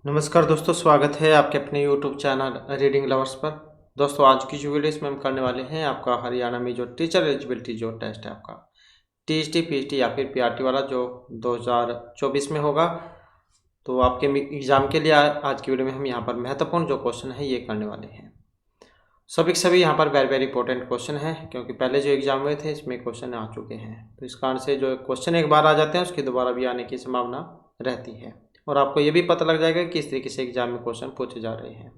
नमस्कार दोस्तों, स्वागत है आपके अपने यूट्यूब चैनल रीडिंग लवर्स पर। दोस्तों, आज की जो वीडियो इसमें हम करने वाले हैं आपका हरियाणा में जो टीचर एलिजिबिलिटी जो टेस्ट है आपका टीएसटी पीएचटी या फिर पीआरटी वाला जो 2024 में होगा। तो आपके एग्ज़ाम के लिए आज की वीडियो में हम यहाँ पर महत्वपूर्ण जो क्वेश्चन है ये करने वाले हैं। सभी के सभी यहाँ पर वेरी वेरी इंपॉर्टेंट क्वेश्चन है, क्योंकि पहले जो एग्जाम हुए थे इसमें क्वेश्चन आ चुके हैं। तो इस कारण से जो क्वेश्चन एक बार आ जाते हैं उसकी दोबारा भी आने की संभावना रहती है, और आपको ये भी पता लग जाएगा कि किस तरीके से एग्जाम में क्वेश्चन पूछे जा रहे हैं।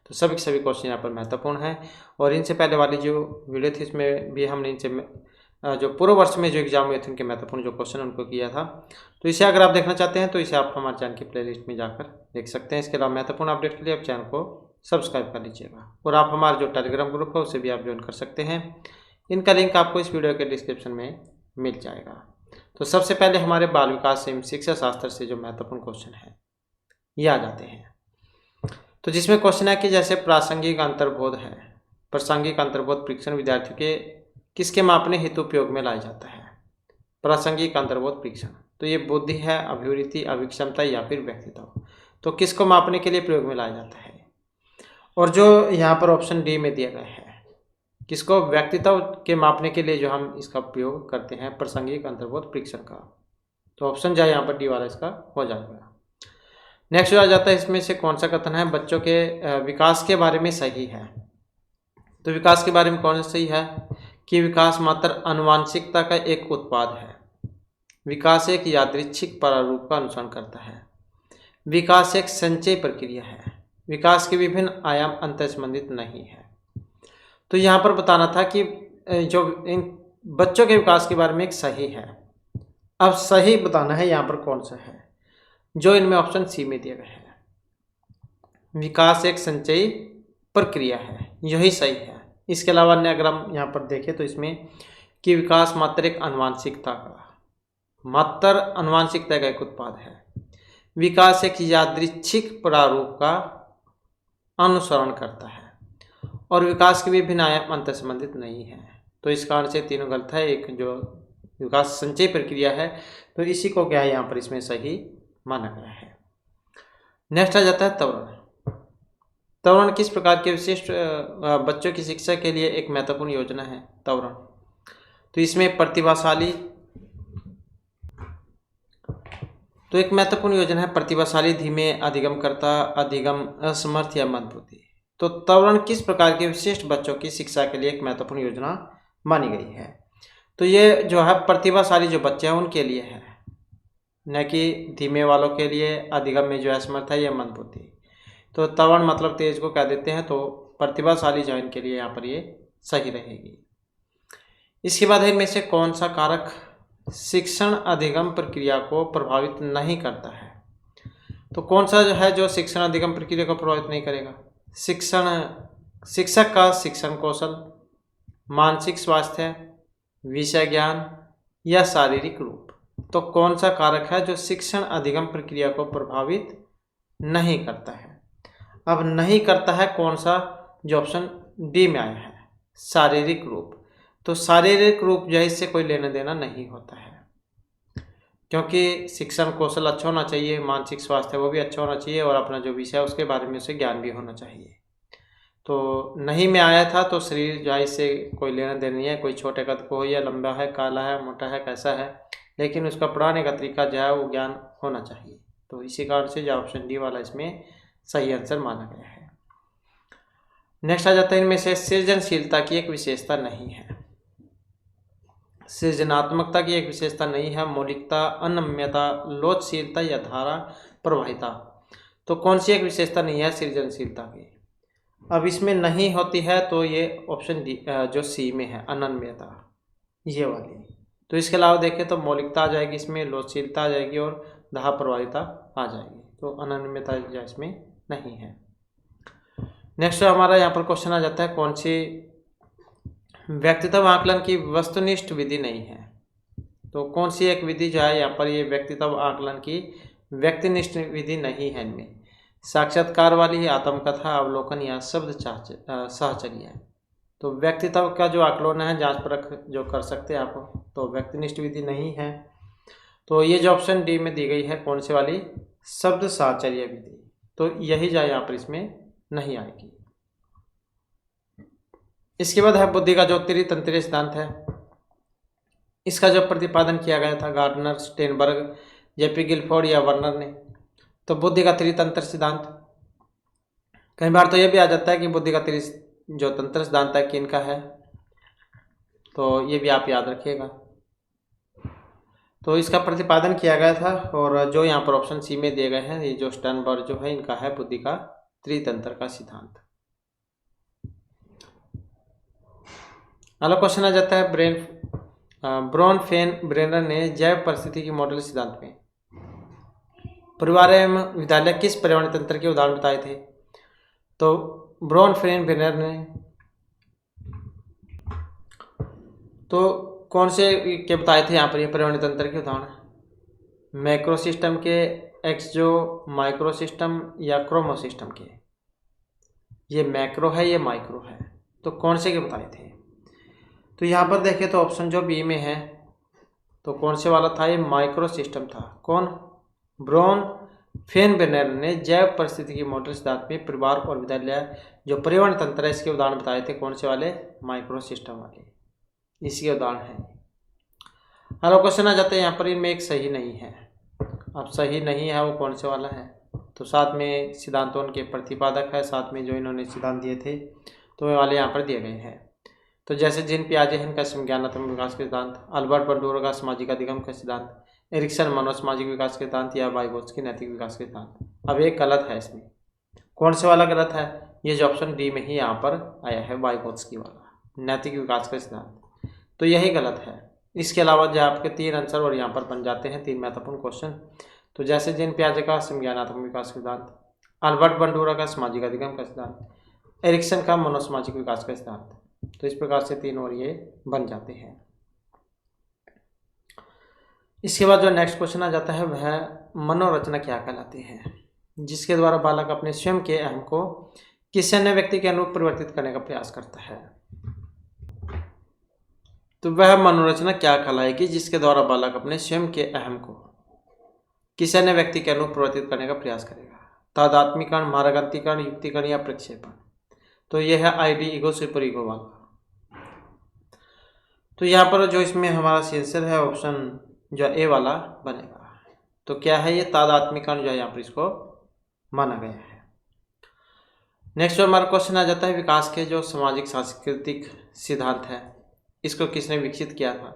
तो सभी के सभी क्वेश्चन यहाँ पर महत्वपूर्ण है। और इनसे पहले वाली जो वीडियो थी इसमें भी हमने इनसे जो पूर्व वर्ष में जो एग्जाम हुए थे उनके महत्वपूर्ण जो क्वेश्चन उनको किया था। तो इसे अगर आप देखना चाहते हैं तो इसे आप हमारे चैनल की प्लेलिस्ट में जाकर देख सकते हैं। इसके अलावा महत्वपूर्ण अपडेट के लिए आप चैनल को सब्सक्राइब कर लीजिएगा, और आप हमारा जो टेलीग्राम ग्रुप है उसे भी आप ज्वाइन कर सकते हैं। इनका लिंक आपको इस वीडियो के डिस्क्रिप्शन में मिल जाएगा। तो सबसे पहले हमारे बाल विकास एवं शिक्षा शास्त्र से जो महत्वपूर्ण क्वेश्चन है ये आ जाते हैं। तो जिसमें क्वेश्चन है कि जैसे प्रासंगिक अंतर्बोध है, प्रासंगिक अंतर्बोध परीक्षण विद्यार्थियों के किसके मापने हेतु उपयोग में लाया जाता है। प्रासंगिक अंतर्बोध परीक्षण, तो ये बुद्धि है, अभिवृत्ति, अभिक्षमता या फिर व्यक्तित्व। तो किसको मापने के लिए प्रयोग में लाया जाता है। और जो यहाँ पर ऑप्शन डी में दिया गया है, किसको व्यक्तित्व के मापने के लिए जो हम इसका प्रयोग करते हैं प्रासंगिक अंतर्बोध परीक्षण का। तो ऑप्शन जो है यहाँ पर डी वाला इसका हो जाएगा। नेक्स्ट आ जाता है इसमें से कौन सा कथन है बच्चों के विकास के बारे में सही है। तो विकास के बारे में कौन सा सही है कि विकास मात्र आनुवांशिकता का एक उत्पाद है। विकास एक यादृच्छिक प्रारूप का अनुसरण करता है। विकास एक संचयी प्रक्रिया है। विकास के विभिन्न आयाम अंतर संबंधित नहीं है। तो यहाँ पर बताना था कि जो इन बच्चों के विकास के बारे में एक सही है। अब सही बताना है यहाँ पर कौन सा है, जो इनमें ऑप्शन सी में दिया गया है। विकास एक संचयी प्रक्रिया है, यही सही है। इसके अलावा अन्य अगर हम यहाँ पर देखें तो इसमें कि विकास मात्र एक आनुवांशिकता का एक उत्पाद है। विकास एक यादृच्छिक प्रारूप का अनुसरण करता है, और विकास के विभिन्न आयाम अंतर संबंधित नहीं है। तो इस कारण से तीनों गलत है। एक जो विकास संचयी प्रक्रिया है तो इसी को क्या है यहाँ पर इसमें सही माना गया है। नेक्स्ट आ जाता है त्वरण। त्वरण किस प्रकार के विशिष्ट बच्चों की शिक्षा के लिए एक महत्वपूर्ण योजना है त्वरण। तो इसमें प्रतिभाशाली, तो एक महत्वपूर्ण योजना है प्रतिभाशाली, धीमे, अधिगमकर्ता, अधिगम, असमर्थ या मंदबुद्धि। तो त्वरण किस प्रकार के विशिष्ट बच्चों की शिक्षा के लिए एक महत्वपूर्ण योजना मानी गई है। तो ये जो है प्रतिभाशाली जो बच्चे हैं उनके लिए है, न कि धीमे वालों के लिए, अधिगम में जो असमर्थ है या मंदबुद्धि। तो त्वरण मतलब तेज को कह देते हैं। तो प्रतिभाशाली जो इनके लिए यहाँ पर ये सही रहेगी। इसके बाद इनमें से कौन सा कारक शिक्षण अधिगम प्रक्रिया को प्रभावित नहीं करता है। तो कौन सा जो है जो शिक्षण अधिगम प्रक्रिया को प्रभावित नहीं करेगा। शिक्षक का शिक्षण कौशल, मानसिक स्वास्थ्य, विषय ज्ञान या शारीरिक रूप। तो कौन सा कारक है जो शिक्षण अधिगम प्रक्रिया को प्रभावित नहीं करता है। अब नहीं करता है कौन सा, जो ऑप्शन डी में आया है, शारीरिक रूप। तो शारीरिक रूप जो है इससे कोई लेना देना नहीं होता है, क्योंकि शिक्षण कौशल अच्छा होना चाहिए, मानसिक स्वास्थ्य वो भी अच्छा होना चाहिए, और अपना जो विषय है उसके बारे में उसे ज्ञान भी होना चाहिए। तो नहीं में आया था तो शरीर जो है इससे कोई लेना देना नहीं है। कोई छोटे कद को हो या लंबा है, काला है, मोटा है, कैसा है, लेकिन उसका पढ़ाने का तरीका जो है वो ज्ञान होना चाहिए। तो इसी कारण से जो ऑप्शन डी वाला इसमें सही आंसर माना गया है। नेक्स्ट आ जाता है इनमें से सृजनशीलता की एक विशेषता नहीं है। सृजनात्मकता की एक विशेषता नहीं है। मौलिकता, अनम्यता, लोचशीलता या धारा प्रवाहिता। तो कौन सी एक विशेषता नहीं है सृजनशीलता की। अब इसमें नहीं होती है तो ये ऑप्शन डी जो सी में है, अनन्यता, ये वाली। तो इसके अलावा देखें तो मौलिकता आ जाएगी इसमें, लोचशीलता आ जाएगी और धारा प्रवाहिता आ जाएगी। तो अनन्यता जो इसमें नहीं है। नेक्स्ट हमारा यहाँ पर क्वेश्चन आ जाता है कौन सी व्यक्तित्व आकलन की वस्तुनिष्ठ विधि नहीं है। तो कौन सी एक विधि जो है यहाँ पर ये व्यक्तित्व आकलन की व्यक्तिनिष्ठ विधि नहीं है। इनमें साक्षात्कार वाली, आत्मकथा, अवलोकन या शब्द साहचर्य। तो व्यक्तित्व का जो आकलन है, जांच परख जो कर सकते हैं आप, तो व्यक्तिनिष्ठ विधि नहीं है। तो ये जो ऑप्शन डी में दी गई है कौन सी वाली, शब्द साहचर्य विधि, तो यही जाए यहाँ पर इसमें नहीं आएगी। इसके बाद है बुद्धि का जो त्रितंत्रीय सिद्धांत है, इसका जब प्रतिपादन किया गया था गार्डनर, स्टेनबर्ग, जेपी गिलफोर्ड या वर्नर ने, तो बुद्धि का त्रितंत्र सिद्धांत, कई बार तो ये भी आ जाता है कि बुद्धि का जो तंत्र सिद्धांत है किनका है, तो ये भी आप याद रखिएगा। तो इसका प्रतिपादन किया गया था और जो यहाँ पर ऑप्शन सी में दिए गए हैं, ये जो स्टर्नबर्ग जो है इनका है बुद्धि का त्रितंत्र का सिद्धांत। अगला क्वेश्चन आ जाता है ब्रॉनफेन-ब्रेनर ने जैव परिस्थिति मॉडल सिद्धांत में परिवार एवं विद्यालय किस पर्यावरण तंत्र के उदाहरण बताए थे? तो ब्रॉनफेन-ब्रेनर ने तो कौन से के बताए थे यहाँ पर ये पर्यावरण तंत्र के उदाहरण? मैक्रो सिस्टम के, एक्सो माइक्रो सिस्टम या क्रोमो सिस्टम के? ये मैक्रो है, ये माइक्रो है, तो कौन से के बताए थे? तो यहाँ पर देखें तो ऑप्शन जो बी में है, तो कौन से वाला था? ये माइक्रो सिस्टम था। कौन? ब्रॉनफेन-ब्रेनर ने जैव परिस्थितिकी मॉडल सिद्धांत में परिवार और विद्यालय जो पर्यावरण तंत्र है इसके उदाहरण बताए थे। कौन से वाले? माइक्रो सिस्टम वाले, इसके उदाहरण है। अगला क्वेश्चन आ जाता है यहाँ पर, इनमें एक सही नहीं है। अब सही नहीं है वो कौन से वाला है? तो साथ में सिद्धांतों के प्रतिपादक है, साथ में जो इन्होंने सिद्धांत दिए थे तो वे वाले यहाँ पर दिए गए हैं। तो जैसे जीन पियाजे हैं इनका संज्ञानात्मक विकास के सिद्धांत, अल्बर्ट बंडूरा का सामाजिक अधिगम का सिद्धांत, एरिक्सन मनोसामाजिक विकास के सिद्धांत या वाइगोत्स्की नैतिक विकास के सिद्धांत। अब एक गलत है इसमें, कौन से वाला गलत है? ये जो ऑप्शन डी में ही यहाँ पर आया है वाइगोत्स्की वाला नैतिक विकास का सिद्धांत, तो यही गलत है। इसके अलावा जो आपके 3 आंसर और यहाँ पर बन जाते हैं 3 महत्वपूर्ण क्वेश्चन। तो जैसे जीन पियाजे का संज्ञानात्मक विकास का सिद्धांत, अल्बर्ट बंडूरा का सामाजिक अधिगम का सिद्धांत, एरिक्सन का मनोसामाजिक विकास का सिद्धांत, तो इस प्रकार से 3 और ये बन जाते हैं। इसके बाद जो नेक्स्ट क्वेश्चन आ जाता है वह मनोरचना क्या कहलाती है, जिसके द्वारा बालक अपने स्वयं के अहम को किसी अन्य व्यक्ति के अनुरूप परिवर्तित करने का प्रयास करता है। तो वह मनोरचना क्या कहलाएगी जिसके द्वारा बालक अपने स्वयं के अहम को किसी अन्य व्यक्ति के अनुरूप परिवर्तित करने का प्रयास करेगा? तादात्मीकरण, मार्गान्तीकरण, युक्तिकरण या प्रक्षेपण? तो यह है आईडी, ईगो, सुपर ईगो वाला। तो यहाँ पर जो इसमें हमारा आंसर है ऑप्शन जो ए वाला बनेगा। तो क्या है ये? तादात्मीकरण जो है यहाँ पर इसको माना गया है। नेक्स्ट जो हमारा क्वेश्चन आ जाता है, विकास के जो सामाजिक सांस्कृतिक सिद्धांत है इसको किसने विकसित किया था?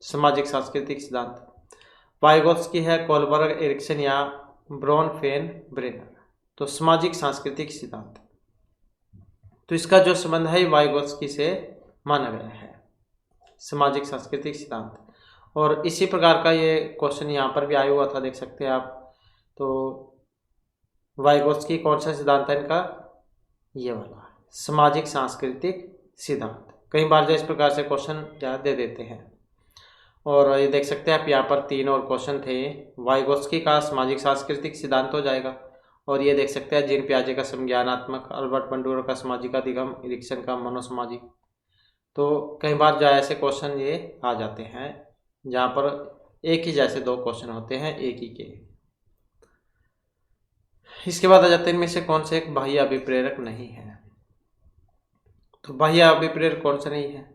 सामाजिक सांस्कृतिक सिद्धांत वाइगोत्स्की है, कोलबर्ग, एरिक्सन या ब्रॉनफेन-ब्रेनर? तो सामाजिक सांस्कृतिक सिद्धांत, तो इसका जो संबंध है वाइगोत्स्की से माना गया है, सामाजिक सांस्कृतिक सिद्धांत। और इसी प्रकार का ये क्वेश्चन यहाँ पर भी आया हुआ था, देख सकते हैं आप। तो वाइगोत्स्की कौन सा सिद्धांत है इनका? ये वाला सामाजिक सांस्कृतिक सिद्धांत। कई बार जो इस प्रकार से क्वेश्चन दे देते हैं। और ये देख सकते हैं आप यहाँ पर 3 और क्वेश्चन थे। वाइगोत्स्की का सामाजिक सांस्कृतिक सिद्धांत हो जाएगा, और ये देख सकते हैं जीन पियाजे का संज्ञानात्मक, अल्बर्ट बंडूरा का सामाजिक अधिगम, एरिक्सन का मनोसामाजिक। तो कई बार जो ऐसे क्वेश्चन ये आ जाते हैं जहाँ पर एक ही जैसे 2 क्वेश्चन होते हैं एक ही के। इसके बाद आ जाते हैं इनमें से कौन से एक बाह्य अभिप्रेरक नहीं है? तो बाह्य अभिप्रेरक कौन सा नहीं है?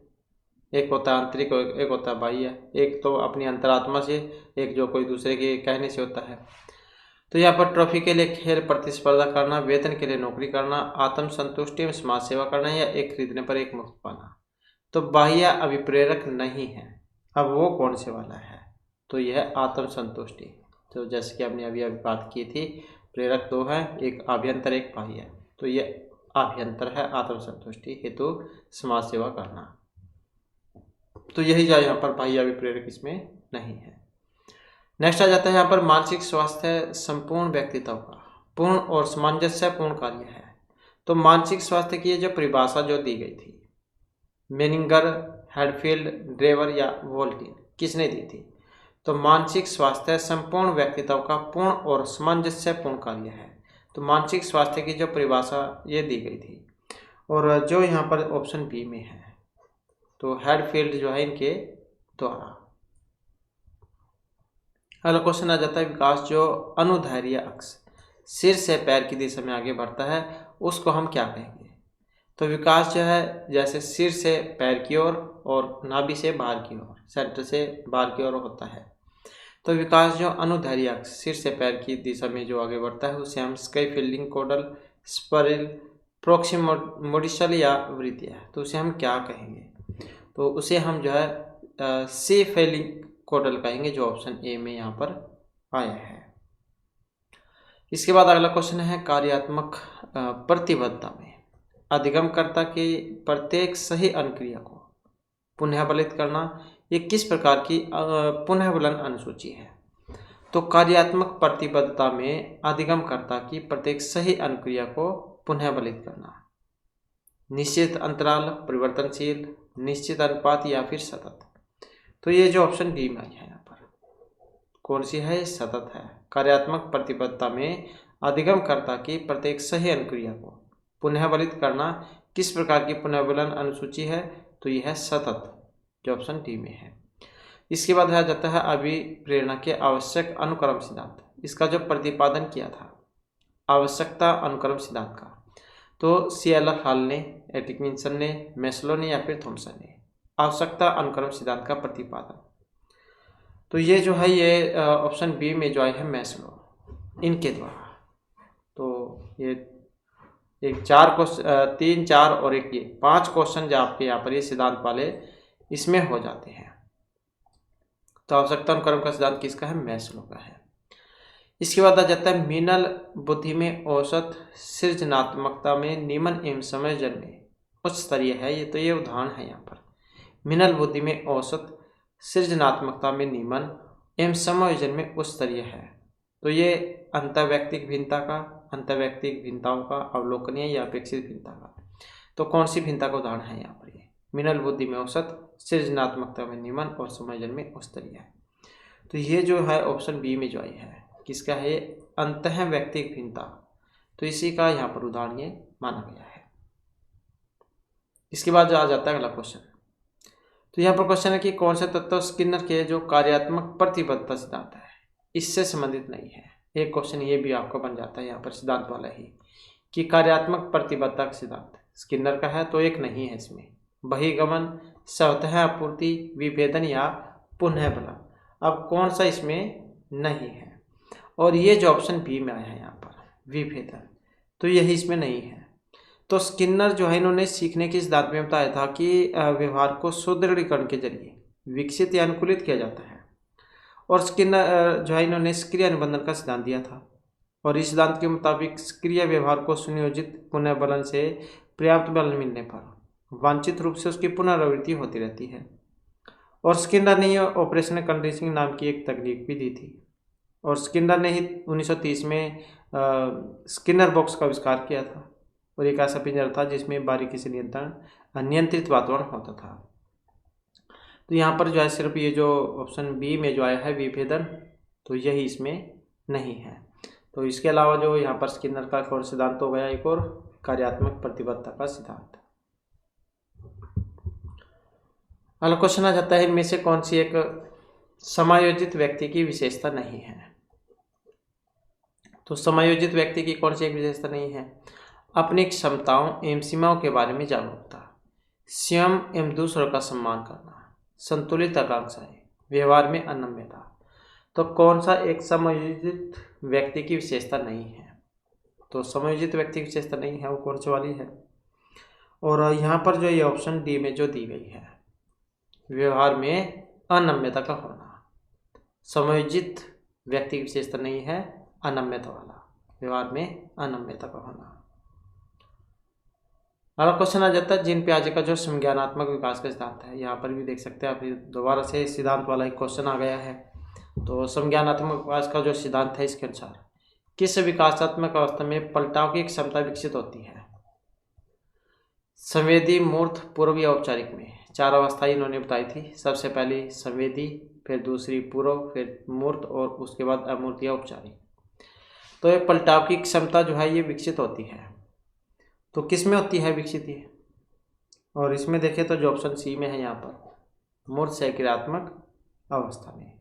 एक होता है आंतरिक, एक होता है बाह्य। एक तो अपनी अंतरात्मा से, एक जो कोई दूसरे के कहने से होता है। तो यहाँ पर ट्रॉफी के लिए खेल प्रतिस्पर्धा करना, वेतन के लिए नौकरी करना, आत्म संतुष्टि में समाज सेवा करना या एक खरीदने पर एक मुफ्त पाना। तो बाह्य अभिप्रेरक नहीं है। अब वो कौन से वाला है? तो यह आत्म संतुष्टि। तो जैसे कि हमने अभी बात की थी, प्रेरक 2 है, एक आभ्यंतर एक बाह्य। तो यह आभ्यंतर है, आत्म संतुष्टि हेतु समाज सेवा करना। तो यही जो यहाँ पर बाह्य अभिप्रेरक इसमें नहीं है। नेक्स्ट आ जाता है यहाँ पर मानसिक स्वास्थ्य संपूर्ण व्यक्तित्व का पूर्ण और सामंजस्यपूर्ण कार्य है। तो मानसिक स्वास्थ्य की जो परिभाषा जो दी गई थी, मेनिंगर, हेडफील्ड, ड्रेवर या वोल्टिन, किसने दी थी? तो मानसिक स्वास्थ्य संपूर्ण व्यक्तित्व का पूर्ण और सामंजस्यपूर्ण कार्य है। तो मानसिक स्वास्थ्य की जो परिभाषा ये दी गई थी, और जो यहाँ पर ऑप्शन बी में है, तो हेडफील्ड जो है इनके द्वारा। अगला क्वेश्चन आ जाता है, विकास जो अनुदैर्ध्य अक्ष सिर से पैर की दिशा में आगे बढ़ता है उसको हम क्या कहेंगे? तो विकास जो है जैसे सिर से पैर की ओर और नाभि से बाहर की ओर, सेंटर से बाहर की ओर होता है। तो विकास जो अनुदैर्ध्य अक्ष सिर से पैर की दिशा में जो आगे बढ़ता है उसे हम स्काईफील्डिंग कोडल, स्परिल, प्रोक्सिमोडिसल या वृत्तीय, तो उसे हम क्या कहेंगे? तो उसे हम जो है सी फेलिंग कोडल कहेंगे, जो ऑप्शन ए में यहाँ पर आया है। इसके बाद अगला क्वेश्चन है कार्यात्मक प्रतिबद्धता में अधिगमकर्ता की प्रत्येक सही अनुक्रिया को पुनः बलित करना, ये किस प्रकार की पुनः बलन अनुसूची है? तो कार्यात्मक प्रतिबद्धता में अधिगमकर्ता की प्रत्येक सही अनुक्रिया को पुनः बलित करना, निश्चित अंतराल, परिवर्तनशील, निश्चित अनुपात या फिर सतत। तो ये जो ऑप्शन डी में आई है यहाँ पर कौन सी है? सतत है। कार्यात्मक प्रतिबद्धता में अधिगमकर्ता की प्रत्येक सही अनुक्रिया को पुनः बलित करना किस प्रकार की पुनः बलन अनुसूची है? तो यह है सतत, जो ऑप्शन डी में है। इसके बाद आ जाता है अभिप्रेरणा के आवश्यक अनुक्रम सिद्धांत। इसका जो प्रतिपादन किया था आवश्यकता अनुक्रम सिद्धांत का, तो CLR हॉल ने, एटिकिंसन ने, मैस्लो ने या फिर थॉमसन ने आवश्यकता अनुक्रम सिद्धांत का प्रतिपादन। तो ये जो है ये ऑप्शन बी में जो आई है मैस्लो, इनके द्वारा। तो ये एक 3, 4 और एक ये 5 क्वेश्चन जो आपके यहाँ पर ये सिद्धांत वाले इसमें हो जाते हैं। तो आवश्यकता अनुक्रम का सिद्धांत किसका है? मैस्लो का है। इसके बाद आ जाता है मीनल बुद्धि में औसत सृजनात्मकता में निम्न एवं समायोजन में उच्च स्तरीय है। ये तो ये उदाहरण है यहाँ पर, मीनल बुद्धि में औसत सृजनात्मकता में निम्न एवं समायोजन में उच्च स्तरीय है। तो ये अंतर्वैयक्तिक भिन्नता का, अंतर्वैयक्तिक भिन्नताओं का अवलोकनीय या अपेक्षित भिन्नता का, तो कौन सी भिन्नता का उदाहरण है यहाँ पर? ये मीनल बुद्धि में औसत, सृजनात्मकता में निम्न और समायोजन में उच्च स्तरीय है। तो ये जो है ऑप्शन बी में जो आई है किसका है? अंतःवैयक्तिक भिन्नता, तो इसी का यहाँ पर उदाहरण ये माना गया है। इसके बाद आ जाता है अगला क्वेश्चन। तो यहाँ पर क्वेश्चन है कि कौन से तत्व स्किनर के जो कार्यात्मक प्रतिबद्धता सिद्धांत है इससे संबंधित नहीं है। एक क्वेश्चन ये भी आपका बन जाता है यहाँ पर सिद्धांत वाला ही, कि कार्यात्मक प्रतिबद्धता का सिद्धांत स्किनर का है तो एक नहीं है इसमें, बहिर्गमन, स्वतः आपूर्ति, विभेदन या पुनः बलन। अब कौन सा इसमें नहीं है? और ये जो ऑप्शन बी में आया है यहाँ पर विभेदन, तो यही इसमें नहीं है। तो स्किनर जो है इन्होंने सीखने के सिद्धांत में बताया था कि व्यवहार को सुदृढ़ीकरण के जरिए विकसित या अनुकूलित किया जाता है। और स्किनर जो है इन्होंने सक्रिय अनुबंधन का सिद्धांत दिया था, और इस सिद्धांत के मुताबिक सक्रिय व्यवहार को सुनियोजित पुनः बलन से पर्याप्त बल मिलने पर वांछित रूप से उसकी पुनरावृत्ति होती रहती है। और स्किनर ने ऑपरेशनल कंडीशनिंग नाम की एक तकनीक भी दी थी, और स्किनर ने ही 1930 में स्किनर बॉक्स का आविष्कार किया था, और एक ऐसा पिंजरा था जिसमें बारीकी से नियंत्रित वातावरण होता था। तो यहाँ पर जो है सिर्फ ये जो ऑप्शन बी में जो आया है विभेदन, तो यही इसमें नहीं है। तो इसके अलावा जो यहाँ पर स्किनर का एक और सिद्धांत हो गया, एक और कार्यात्मक प्रतिबद्धता का सिद्धांत। अगला क्वेश्चन आ जाता है इनमें से कौन सी एक समायोजित व्यक्ति की विशेषता नहीं है? तो समायोजित व्यक्ति की कौन सी एक विशेषता नहीं है? अपनी क्षमताओं एवं सीमाओं के बारे में जागरूकता, स्वयं एवं दूसरों का सम्मान करना, संतुलित आकांक्षाएं, व्यवहार में अनम्यता। तो कौन सा एक समायोजित व्यक्ति की विशेषता नहीं है? तो समायोजित व्यक्ति की विशेषता नहीं है वो कौन सी वाली है? और यहाँ पर जो ये ऑप्शन डी में जो दी गई है, व्यवहार में अनम्यता का होना, समायोजित व्यक्ति की विशेषता नहीं है, अनम्यता वाला, व्यवहार में अनम्यता का होना। अगला क्वेश्चन आ जाता है जीन पियाजे का जो संज्ञानात्मक विकास का सिद्धांत है। यहाँ पर भी देख सकते हैं आप, दोबारा से सिद्धांत वाला एक क्वेश्चन आ गया है। तो संज्ञानात्मक विकास का जो सिद्धांत है इसके अनुसार किस विकासात्मक अवस्था में पलटाव की क्षमता विकसित होती है? संवेदी, मूर्त, पूर्व या औपचारिक में 4 अवस्थाएं इन्होंने बताई थी। सबसे पहली संवेदी, फिर दूसरी पूर्व, फिर मूर्त और उसके बाद अमूर्त या औपचारिक। तो ये पलटाव की क्षमता जो है ये विकसित होती है, तो किस में होती है विकसित ये? और इसमें देखें तो जो ऑप्शन सी में है यहाँ पर मूर्त से क्रियात्मक अवस्था में।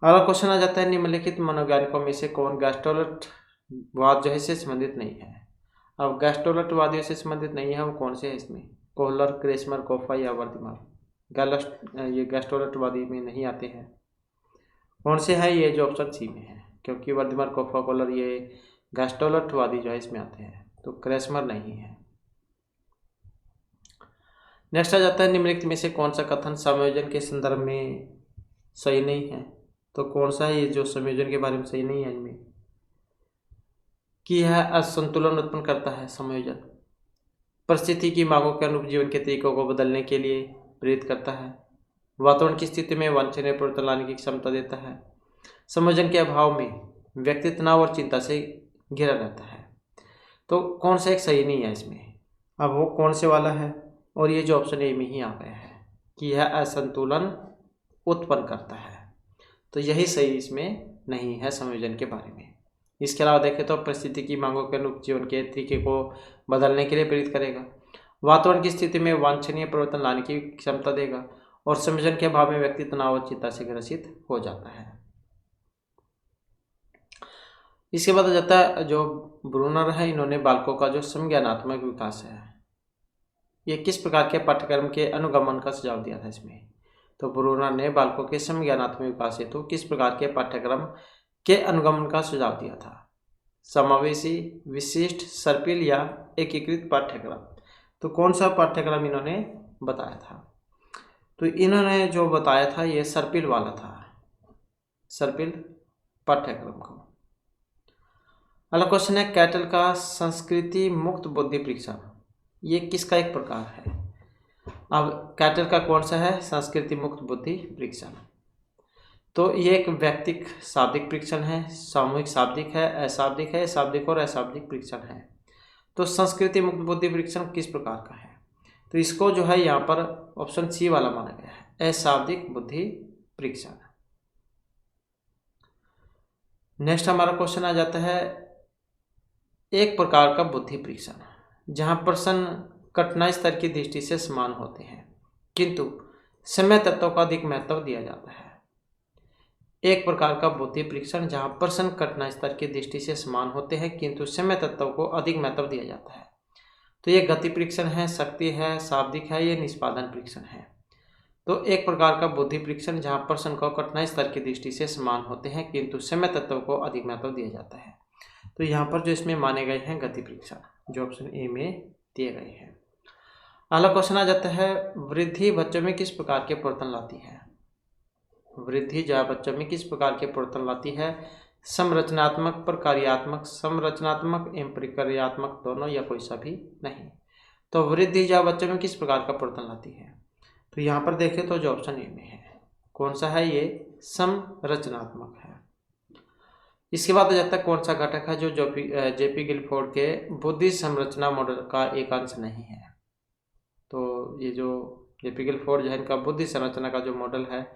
अगला क्वेश्चन आ जाता है, निम्नलिखित मनोवैज्ञानिकों में से कौन गैस्ट्रोलटवाद जो है से संबंधित नहीं है। अब गैस्ट्रोलटवादियों से संबंधित नहीं है वो कौन से है इसमें, कोहलर, क्रेस्मर, कोफा या वर्धमान। ये गैस्ट्रोलटवादी में नहीं आते हैं। कौन से है, ये जो ऑप्शन सी में है, क्योंकि वर्धमान, कोफा, कोहलर ये गैस्ट्रोलटवादी जो है इसमें आते हैं, तो क्रेस्मर नहीं है। नेक्स्ट आ जाता है, निम्नलिखित में से कौन सा कथन संयोजन के संदर्भ में सही नहीं है। तो कौन सा है ये जो संयोजन के बारे में सही नहीं है इनमें, कि यह असंतुलन उत्पन्न करता है। संयोजन परिस्थिति की मांगों के अनुरूप जीवन के तरीकों को बदलने के लिए प्रेरित करता है। वातावरण की स्थिति में वांछनीय परिवर्तन लाने की क्षमता देता है। संयोजन के अभाव में व्यक्ति तनाव और चिंता से घिरा रहता है। तो कौन सा एक सही नहीं है इसमें, अब वो कौन से वाला है, और ये जो ऑप्शन ए में ही आ गया है कि यह असंतुलन उत्पन्न करता है, तो यही सही इसमें नहीं है संयोजन के बारे में। इसके अलावा देखें तो परिस्थिति की मांगों के अनुरूप जीवन के तरीके को बदलने के लिए प्रेरित करेगा, वातावरण की स्थिति में वांछनीय परिवर्तन लाने की क्षमता देगा, और संयोजन के अभाव में व्यक्ति तनाव और चिंता से ग्रसित हो जाता है। इसके बाद आ जाता है जो ब्रूनर है, इन्होंने बालकों का जो संज्ञानात्मक विकास है ये किस प्रकार के पाठ्यक्रम के अनुगमन का सुझाव दिया था इसमें। तो ब्रूनर ने बालकों के संज्ञानात्मक विकास हेतु किस प्रकार के पाठ्यक्रम के अनुगमन का सुझाव दिया था। समावेशी, विशिष्ट, सर्पिल या एकीकृत पाठ्यक्रम। तो कौन सा पाठ्यक्रम इन्होंने बताया था, तो इन्होंने जो बताया था ये सर्पिल वाला था, सर्पिल पाठ्यक्रम को। अगला क्वेश्चन है, कैटल का संस्कृति मुक्त बुद्धि परीक्षण ये किसका एक प्रकार है। अब कैटल का कौन सा है संस्कृति मुक्त बुद्धि परीक्षण, तो ये एक व्यक्तिक शाब्दिक परीक्षण है, सामूहिक शाब्दिक है, अशाब्दिक है, शाब्दिक और अशाब्दिक परीक्षण है। तो संस्कृति मुक्त बुद्धि परीक्षण किस प्रकार का है, तो इसको जो है यहाँ पर ऑप्शन सी वाला माना गया है, अशाब्दिक बुद्धि परीक्षण। नेक्स्ट हमारा क्वेश्चन आ जाता है, एक प्रकार का बुद्धि परीक्षण जहाँ प्रश्न कठिनाई स्तर की दृष्टि से समान होते हैं किंतु समय तत्वों का अधिक महत्व दिया जाता है। एक प्रकार का बुद्धि परीक्षण जहाँ प्रश्न कठिनाई स्तर की दृष्टि से समान होते हैं किंतु समय तत्वों को अधिक महत्व दिया जाता है। तो ये गति परीक्षण है, शक्ति है, शाब्दिक है, ये निष्पादन परीक्षण है। तो एक प्रकार का बुद्धि परीक्षण जहाँ प्रश्न को कठिनाई स्तर की दृष्टि से समान होते हैं किंतु समय तत्वों को अधिक महत्व दिया जाता है। तो यहाँ पर जो इसमें माने गए हैं गति परीक्षण, जो ऑप्शन ए में दिए गए हैं। अगला क्वेश्चन आ जाता है, वृद्धि बच्चों में किस प्रकार के परिवर्तन लाती है। वृद्धि जो बच्चों में किस प्रकार के परिवर्तन लाती है, संरचनात्मक, प्रकार्यात्मक, संरचनात्मक एवं प्रक्रियात्मक दोनों या कोई सा भी नहीं। तो वृद्धि जो बच्चों में किस प्रकार का परिवर्तन लाती है, तो यहाँ पर देखें तो जो ऑप्शन ए में है कौन सा है, ये संरचनात्मक है। इसके बाद आ जाता है कौन सा घटक है जो जेपी गिलफोर्ड के बुद्धि संरचना मॉडल का एक अंश नहीं है। तो ये जो जेपी गिलफोर्ड जो है इनका बुद्धि संरचना का जो मॉडल है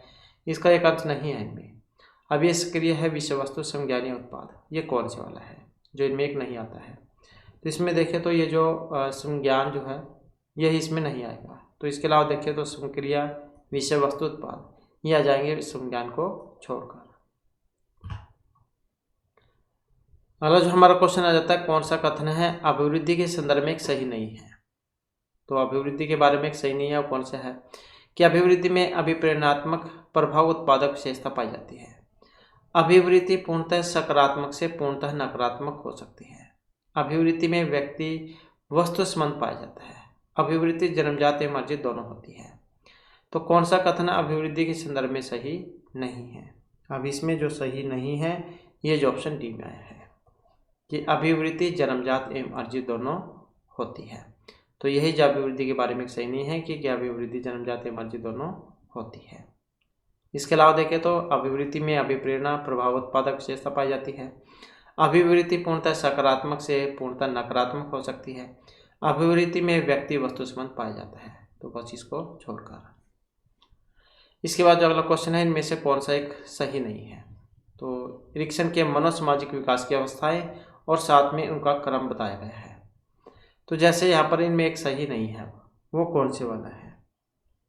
इसका एक अंश नहीं है इनमें। अब ये सक्रिय है विषय वस्तु संज्ञानीय उत्पाद, ये कौन से वाला है जो इनमें एक नहीं आता है। तो इसमें देखें तो ये जो संज्ञान जो है यही इसमें नहीं आएगा। तो इसके अलावा देखें तो संक्रिया, विषय वस्तु, उत्पाद ये आ जाएंगे संज्ञान को छोड़कर। अगला जो हमारा क्वेश्चन आ जाता है, कौन सा कथन है अभिवृद्धि के संदर्भ में एक सही नहीं है। तो अभिवृद्धि के बारे में एक सही नहीं है, और कौन सा है कि अभिवृद्धि में अभिप्रेरणात्मक प्रभाव उत्पादक विशेषता पाई जाती है। अभिवृद्धि पूर्णतः सकारात्मक से पूर्णतः नकारात्मक हो सकती है। अभिवृद्धि में व्यक्ति वस्तु संबंध पाया जाता है। अभिवृद्धि जन्मजात एवं अर्जित दोनों होती है। तो कौन सा कथन अभिवृद्धि के संदर्भ में सही नहीं है। अब इसमें जो सही नहीं है ये जो ऑप्शन डी में आया है कि अभिवृद्धि जन्मजात एवं अर्जित दोनों होती है। तो यही जो अभिवृद्धि के बारे में सही नहीं है कि क्या अभिवृद्धि जन्मजात एवं अर्जित दोनों होती है। इसके अलावा देखें तो अभिवृद्धि में अभिप्रेरणा प्रभाव उत्पादक विशेषता पाई जाती है। अभिवृद्धि पूर्णतः सकारात्मक से पूर्णतः नकारात्मक हो सकती है। अभिवृद्धि में व्यक्ति वस्तु संबंध पाया जाता है। तो बस इसको छोड़कर इसके बाद जो अगला क्वेश्चन है इनमें से कौन सा एक सही नहीं है। तो एरिक्सन के मनोसामाजिक विकास की अवस्थाएं और साथ में उनका क्रम बताया गया है। तो जैसे यहाँ पर इनमें एक सही नहीं है, वो कौन से वाला है,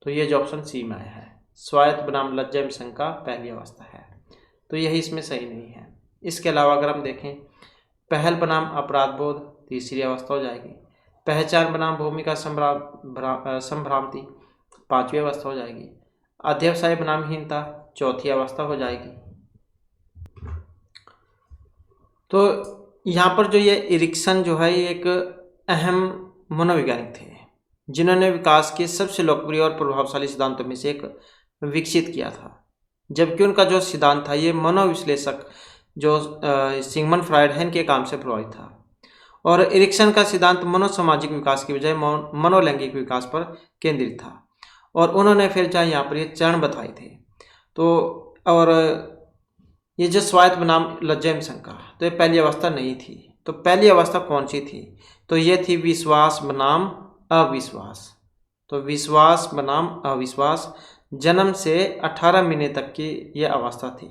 तो ये जो ऑप्शन सी में आया है स्वायत्त बनाम लज्जा एवं शंका पहली अवस्था है। तो यही इसमें सही नहीं है। इसके अलावा अगर हम देखें, पहल बनाम अपराध बोध तीसरी अवस्था हो जाएगी, पहचान बनाम भूमिका संभ्रांति पांचवी अवस्था हो जाएगी, अध्यवसाय बनाम हीनता चौथी अवस्था हो जाएगी। तो यहाँ पर जो ये एरिक्सन जो है ये एक अहम मनोवैज्ञानिक थे जिन्होंने विकास के सबसे लोकप्रिय और प्रभावशाली सिद्धांतों में से एक विकसित किया था, जबकि उनका जो सिद्धांत था ये मनोविश्लेषक जो सिगमंड फ्रायड है इनके काम से प्रभावित था। और एरिक्सन का सिद्धांत मनोसामाजिक विकास की बजाय मनोलैंगिक विकास पर केंद्रित था। और उन्होंने फिर चाहे यहाँ पर ये चरण बताए थे। तो और ये जो स्वायत्त बनाम लज्जा एवं शंका, तो ये पहली अवस्था नहीं थी। तो पहली अवस्था कौन सी थी? तो ये थी विश्वास बनाम अविश्वास। तो विश्वास बनाम अविश्वास जन्म से 18 महीने तक की ये अवस्था थी।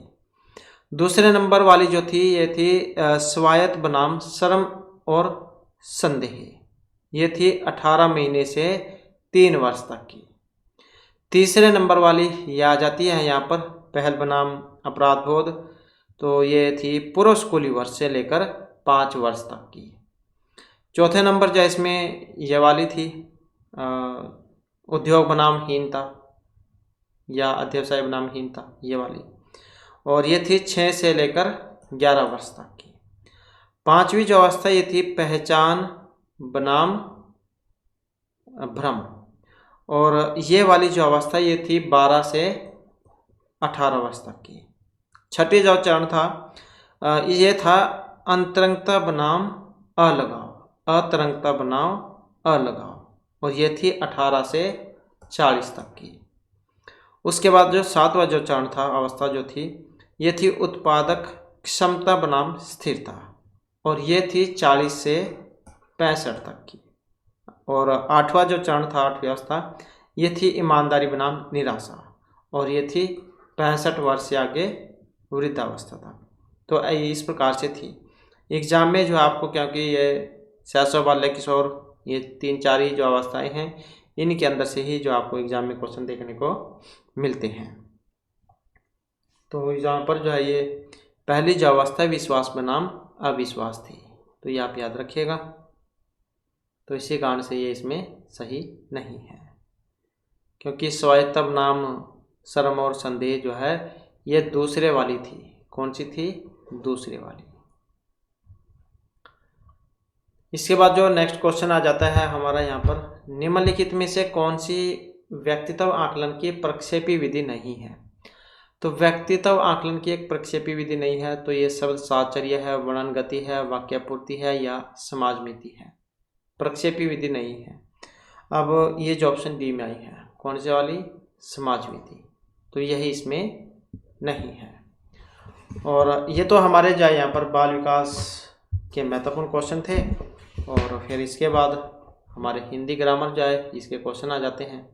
दूसरे नंबर वाली जो थी ये थी स्वायत्त बनाम शर्म और संदेह, ये थी 18 महीने से 3 वर्ष तक की। तीसरे नंबर वाली ये आ जाती है यहाँ पर पहल बनाम अपराध बोध, तो ये थी पूर्व स्कूली वर्ष से लेकर 5 वर्ष तक की। चौथे नंबर जो इसमें ये वाली थी उद्योग बनाम हीनता या अध्यवसाय बनाम हीनता, ये वाली, और ये थी 6 से लेकर 11 वर्ष तक की। पांचवी जो अवस्था ये थी पहचान बनाम भ्रम, और ये वाली जो अवस्था ये थी 12 से 18 वर्ष तक की। छठी जो चरण था ये था अंतरंगता बनाम अलगाव, अतरंगता बनाम अलगाव, और ये थी 18 से 40 तक की। उसके बाद जो सातवां जो चरण था अवस्था जो थी ये थी उत्पादक क्षमता बनाम स्थिरता, और ये थी 40 से 65 तक की। और आठवां जो चरण था आठवीं अवस्था ये थी ईमानदारी बनाम निराशा, और ये थी 65 वर्ष से आगे वृद्धावस्था था। तो इस प्रकार से थी। एग्जाम में जो आपको, क्योंकि ये शैशव बाल्य किशोर ये 3-4 ही जो अवस्थाएं हैं इनके अंदर से ही जो आपको एग्जाम में क्वेश्चन देखने को मिलते हैं। तो यहाँ पर जो है ये पहली जो अवस्था विश्वास बनाम अविश्वास थी, तो ये आप याद रखिएगा। तो इसी कारण से ये इसमें सही नहीं है, क्योंकि स्वायत्त बनाम शर्म और संदेह जो है ये दूसरे वाली थी। कौन सी थी? दूसरे वाली। इसके बाद जो नेक्स्ट क्वेश्चन आ जाता है हमारा यहाँ पर, निम्नलिखित में से कौन सी व्यक्तित्व आकलन की प्रक्षेपी विधि नहीं है? तो व्यक्तित्व आकलन की एक प्रक्षेपी विधि नहीं है, तो ये शब्द साहचर्य है, वर्णन गति है, वाक्यपूर्ति है या समाज नीति है। प्रक्षेपी विधि नहीं है। अब ये जो ऑप्शन डी में आई है कौन सी वाली? समाज विधि, तो यही इसमें नहीं है। और ये तो हमारे जो यहाँ पर बाल विकास के महत्वपूर्ण क्वेश्चन थे। और फिर इसके बाद हमारे हिंदी ग्रामर जो है इसके क्वेश्चन आ जाते हैं।